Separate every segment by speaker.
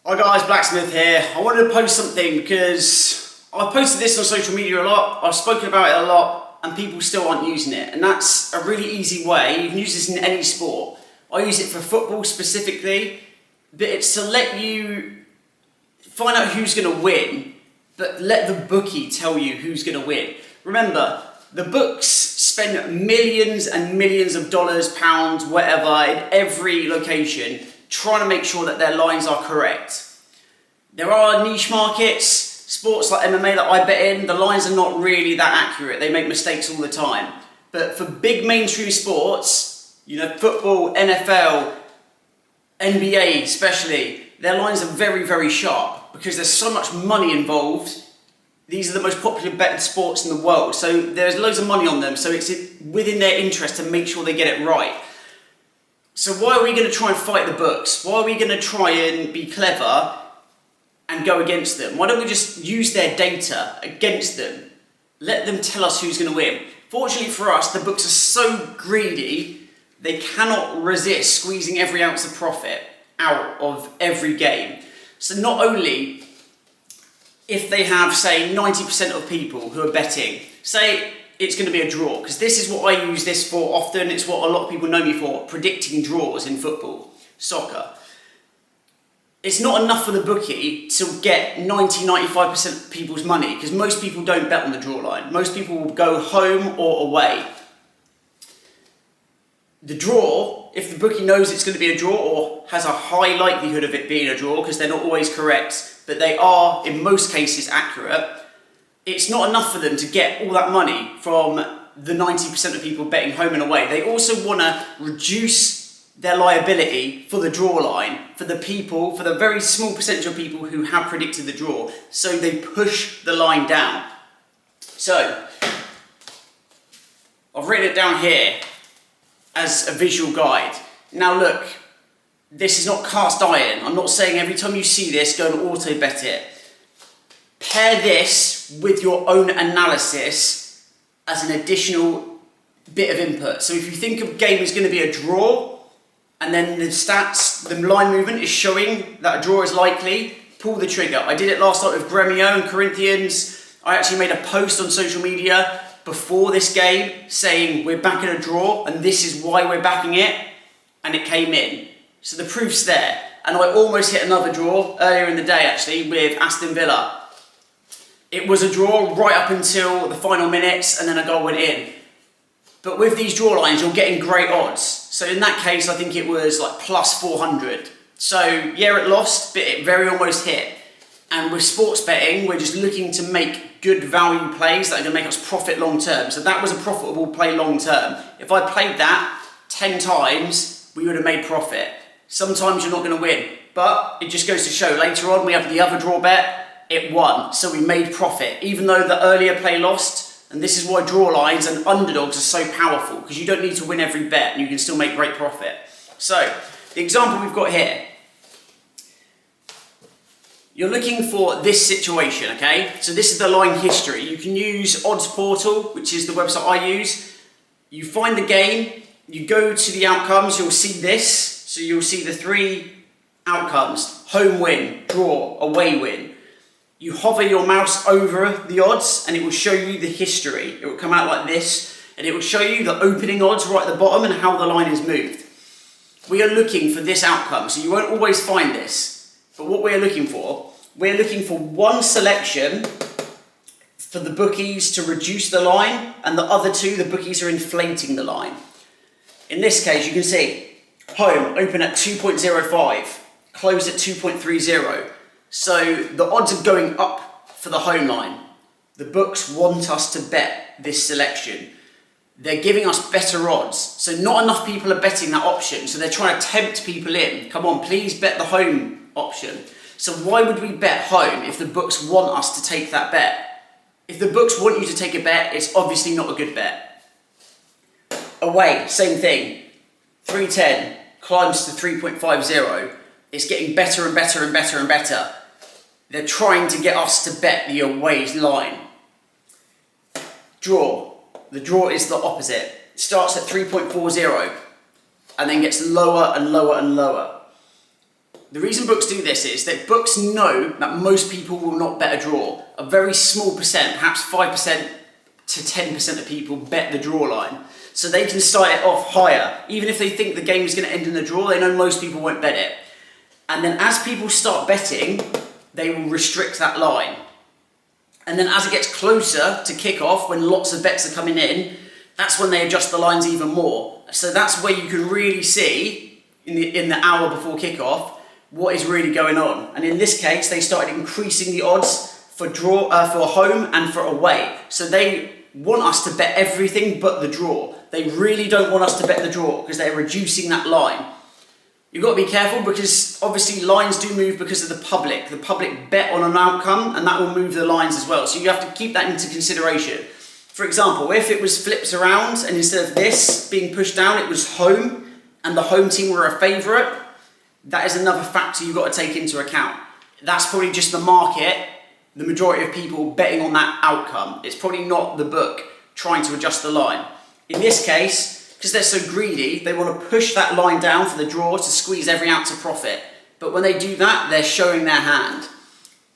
Speaker 1: Hi guys, Blacksmith here. I wanted to post something because I've posted this on social media a lot, I've spoken about it a lot, and people still aren't using it. And that's a really easy way. You can use this in any sport. I use it for football specifically, but it's to let you find out who's going to win, but let the bookie tell you who's going to win. Remember, the books spend millions and millions of dollars, pounds, whatever, in every location, trying to make sure that their lines are correct. There are niche markets, sports like MMA that I bet in, the lines are not really that accurate. They make mistakes all the time. But for big mainstream sports, football, NFL, NBA especially, their lines are very, very sharp because there's so much money involved. These are the most popular betted sports in the world, so there's loads of money on them, so it's within their interest to make sure they get it right. So why are we going to try and fight the books? Why are we going to try and be clever and go against them? Why don't we just use their data against them? Let them tell us who's going to win. Fortunately for us, the books are so greedy, they cannot resist squeezing every ounce of profit out of every game. So not only if they have, say, 90% of people who are betting, say it's going to be a draw, because this is what I use this for often, it's what a lot of people know me for, predicting draws in football, soccer. It's not enough for the bookie to get 90-95% of people's money, because most people don't bet on the draw line. Most people will go home or away. The draw, if the bookie knows it's going to be a draw or has a high likelihood of it being a draw, because they're not always correct, but they are, in most cases, accurate, it's not enough for them to get all that money from the 90% of people betting home and away. They also want to reduce their liability for the draw line, for the people, for the very small percentage of people who have predicted the draw, so they push the line down. So, I've written it down here as a visual guide. Now look, this is not cast iron. I'm not saying every time you see this, go and auto bet it. Pair this with your own analysis as an additional bit of input. So if you think a game is going to be a draw, and then the stats, the line movement is showing that a draw is likely, pull the trigger. I did it last night with Gremio and Corinthians. I actually made a post on social media before this game saying we're backing a draw and this is why we're backing it, and it came in. So the proof's there. And I almost hit another draw earlier in the day actually with Aston Villa. It was a draw right up until the final minutes and then a goal went in. But with these draw lines, you're getting great odds. So in that case, I think it was like plus 400. So yeah, it lost, but it very almost hit. And with sports betting, we're just looking to make good value plays that are going to make us profit long term. So that was a profitable play long term. If I played that 10 times, we would have made profit. Sometimes you're not going to win, but it just goes to show later on we have the other draw bet. It won, so we made profit, even though the earlier play lost. And this is why draw lines and underdogs are so powerful, because you don't need to win every bet and you can still make great profit. So, the example we've got here. You're looking for this situation, okay? So this is the line history. You can use Odds Portal, which is the website I use. You find the game, you go to the outcomes, you'll see this. So you'll see the three outcomes: home win, draw, away win. You hover your mouse over the odds and it will show you the history. It will come out like this and it will show you the opening odds right at the bottom and how the line is moved. We are looking for this outcome, so you won't always find this. But what we're looking for one selection for the bookies to reduce the line, and the other two, the bookies are inflating the line. In this case, you can see home open at 2.05, close at 2.30. So the odds are going up for the home line. The books want us to bet this selection. They're giving us better odds. So not enough people are betting that option. So they're trying to tempt people in. Come on, please bet the home option. So why would we bet home if the books want us to take that bet? If the books want you to take a bet, it's obviously not a good bet. Away, same thing. 310 climbs to 3.50. It's getting better and better and better and better. They're trying to get us to bet the away line. Draw. The draw is the opposite. It starts at 3.40 and then gets lower and lower and lower. The reason books do this is that books know that most people will not bet a draw. A very small percent, perhaps 5% to 10% of people bet the draw line. So they can start it off higher. Even if they think the game is going to end in a draw, they know most people won't bet it. And then as people start betting, they will restrict that line. And then as it gets closer to kick-off, when lots of bets are coming in, that's when they adjust the lines even more. So that's where you can really see, in the hour before kick-off, what is really going on. And in this case, they started increasing the odds for home and for away. So they want us to bet everything but the draw. They really don't want us to bet the draw because they're reducing that line. You've got to be careful because obviously lines do move because of the public. The public bet on an outcome and that will move the lines as well. So you have to keep that into consideration. For example, if it was flipped around and instead of this being pushed down, it was home and the home team were a favourite, that is another factor you've got to take into account. That's probably just the market, the majority of people betting on that outcome. It's probably not the book trying to adjust the line. In this case, because they're so greedy, they want to push that line down for the draw to squeeze every ounce of profit. But when they do that, they're showing their hand.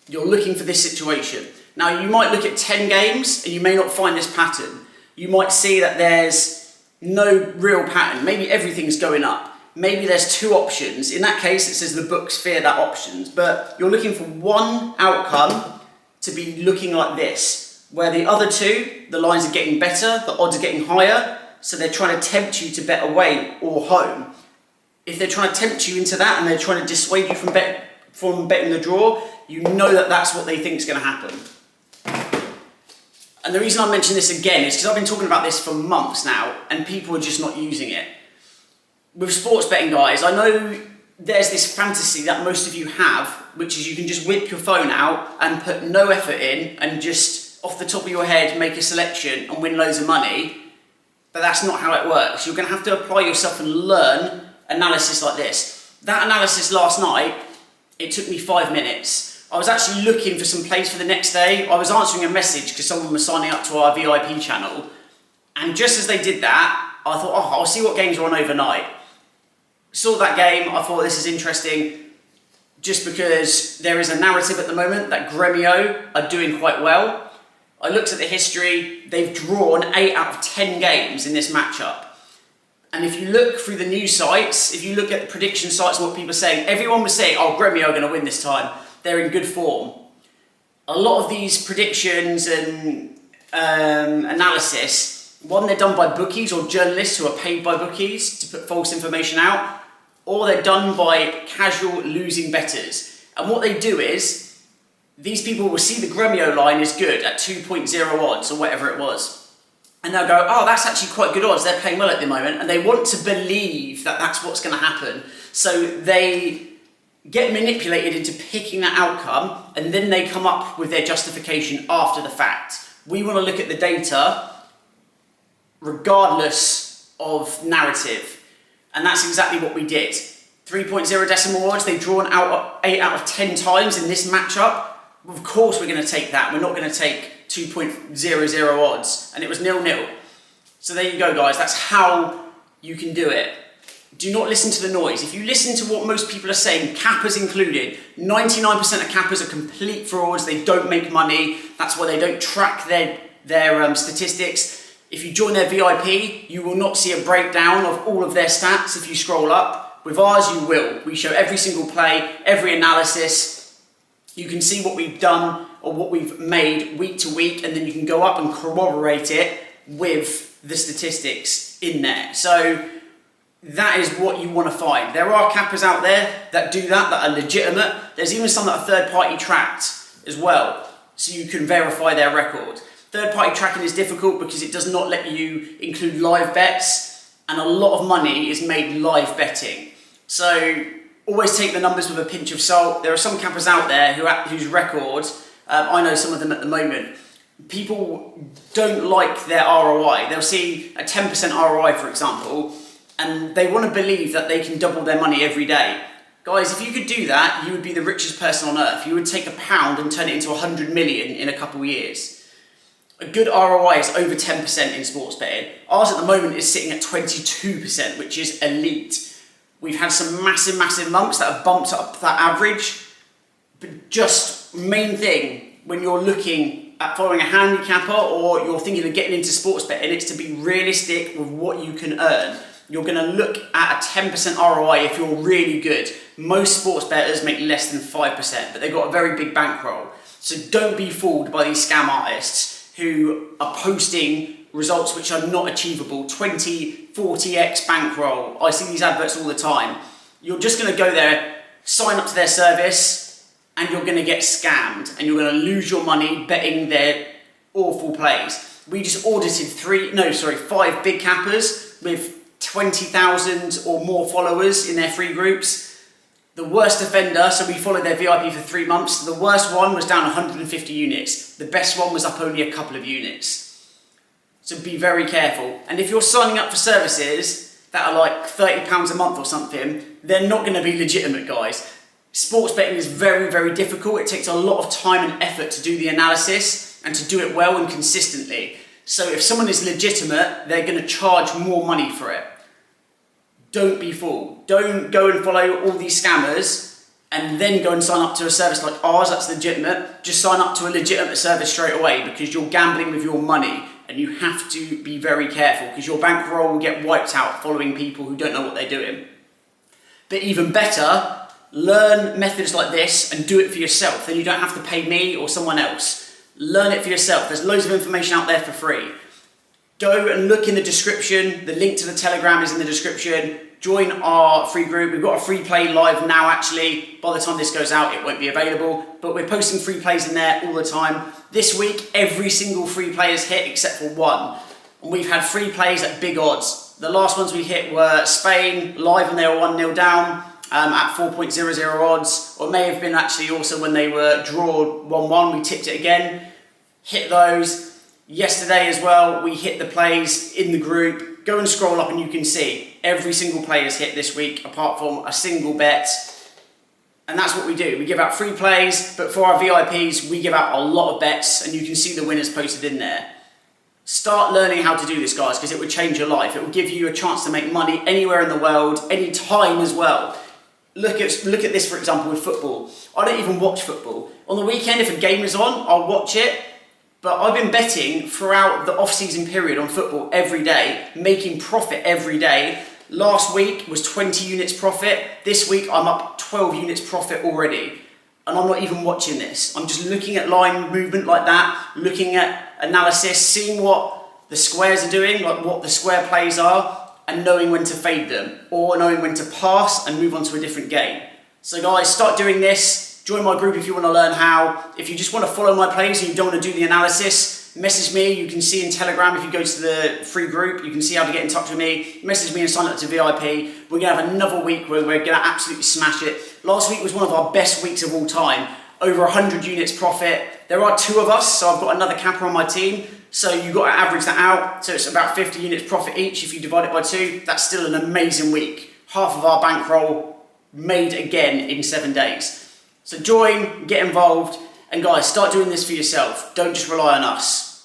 Speaker 1: You're looking for this situation. Now, you might look at 10 games and you may not find this pattern. You might see that there's no real pattern. Maybe everything's going up. Maybe there's two options. In that case, it says the books fear that options. But you're looking for one outcome to be looking like this, where the other two, the lines are getting better, the odds are getting higher, so they're trying to tempt you to bet away or home. If they're trying to tempt you into that and they're trying to dissuade you from betting the draw, you know that that's what they think is going to happen. And the reason I mention this again is because I've been talking about this for months now and people are just not using it. With sports betting, guys, I know there's this fantasy that most of you have, which is you can just whip your phone out and put no effort in and just off the top of your head make a selection and win loads of money. But that's not how it works. You're going to have to apply yourself and learn analysis like this. That analysis last night, it took me 5 minutes. I was actually looking for some plays for the next day. I was answering a message because someone was signing up to our VIP channel. And just as they did that, I thought, oh, I'll see what games are on overnight. Saw that game, I thought this is interesting just because there is a narrative at the moment that Gremio are doing quite well. I looked at the history, they've drawn 8 out of 10 games in this matchup. And if you look through the news sites, if you look at the prediction sites and what people are saying, everyone was saying, oh, Gremio are going to win this time. They're in good form. A lot of these predictions and analysis, one, they're done by bookies or journalists who are paid by bookies to put false information out, or they're done by casual losing bettors. And what they do is, these people will see the Gremio line is good at 2.0 odds or whatever it was. And they'll go, oh, that's actually quite good odds. They're playing well at the moment. And they want to believe that that's what's going to happen. So they get manipulated into picking that outcome and then they come up with their justification after the fact. We want to look at the data regardless of narrative. And that's exactly what we did. 3.0 decimal odds, they've drawn out 8 out of 10 times in this matchup. Of course we're going to take that. We're not going to take 2.00 odds. And it was 0-0. So there you go, guys. That's how you can do it. Do not listen to the noise. If you listen to what most people are saying, cappers included, 99% of cappers are complete frauds. They don't make money. That's why they don't track their statistics. If you join their VIP, you will not see a breakdown of all of their stats if you scroll up. With ours, you will. We show every single play, every analysis. You can see what we've done or what we've made week to week, and then you can go up and corroborate it with the statistics in there. So that is what you want to find. There are cappers out there that do that are legitimate. There's even some that are third-party tracked as well, so you can verify their record. Third-party tracking is difficult because it does not let you include live bets, and a lot of money is made live betting. So always take the numbers with a pinch of salt. There are some cappers out there whose records, I know some of them at the moment, people don't like their ROI. They'll see a 10% ROI, for example, and they want to believe that they can double their money every day. Guys, if you could do that, you would be the richest person on earth. You would take £1 and turn it into 100 million in a couple of years. A good ROI is over 10% in sports betting. Ours at the moment is sitting at 22%, which is elite. We've had some massive, massive months that have bumped up that average. But just main thing when you're looking at following a handicapper or you're thinking of getting into sports betting, it's to be realistic with what you can earn. You're going to look at a 10% ROI if you're really good. Most sports bettors make less than 5%, but they've got a very big bankroll. So don't be fooled by these scam artists who are posting results which are not achievable. 20, 40x bankroll. I see these adverts all the time. You're just going to go there, sign up to their service, and you're going to get scammed, and you're going to lose your money betting their awful plays. We just audited 5 big cappers with 20,000 or more followers in their free groups. The worst offender, so we followed their VIP for 3 months. The worst one was down 150 units. The best one was up only a couple of units. So be very careful. And if you're signing up for services that are like £30 a month or something, they're not going to be legitimate, guys. Sports betting is very, very difficult. It takes a lot of time and effort to do the analysis and to do it well and consistently. So if someone is legitimate, they're going to charge more money for it. Don't be fooled. Don't go and follow all these scammers and then go and sign up to a service like ours that's legitimate. Just sign up to a legitimate service straight away, because you're gambling with your money and you have to be very careful, because your bankroll will get wiped out following people who don't know what they're doing. But even better, learn methods like this and do it for yourself. Then you don't have to pay me or someone else. Learn it for yourself. There's loads of information out there for free. Go and look in the description. The link to the Telegram is in the description. Join our free group. We've got a free play live now, actually. By the time this goes out, it won't be available. But we're posting free plays in there all the time. This week, every single free play is hit except for one. And we've had free plays at big odds. The last ones we hit were Spain, live when they were 1-0 down. At 4.00 odds, or it may have been actually also when they were draw 1-1, we tipped it again, hit those. Yesterday as well, we hit the plays in the group. Go and scroll up and you can see every single play is hit this week apart from a single bet. And that's what we do. We give out free plays, but for our VIPs, we give out a lot of bets, and you can see the winners posted in there. Start learning how to do this, guys, because it will change your life. It will give you a chance to make money anywhere in the world, any time as well. Look at this, for example, with football. I don't even watch football. On the weekend, if a game is on, I'll watch it. But I've been betting throughout the off-season period on football every day, making profit every day. Last week was 20 units profit. This week, I'm up 12 units profit already. And I'm not even watching this. I'm just looking at line movement like that, looking at analysis, seeing what the squares are doing, like what the square plays are, and knowing when to fade them, or knowing when to pass and move on to a different game. So guys, start doing this. Join my group if you want to learn how. If you just want to follow my plays and you don't want to do the analysis, message me. You can see in Telegram, if you go to the free group, you can see how to get in touch with me. Message me and sign up to VIP. We're going to have another week where we're going to absolutely smash it. Last week was one of our best weeks of all time. Over 100 units profit. There are 2 of us, so I've got another capper on my team. So you've got to average that out. So it's about 50 units profit each. If you divide it by 2, that's still an amazing week. Half of our bankroll made again in 7 days. So join, get involved, and guys, start doing this for yourself. Don't just rely on us.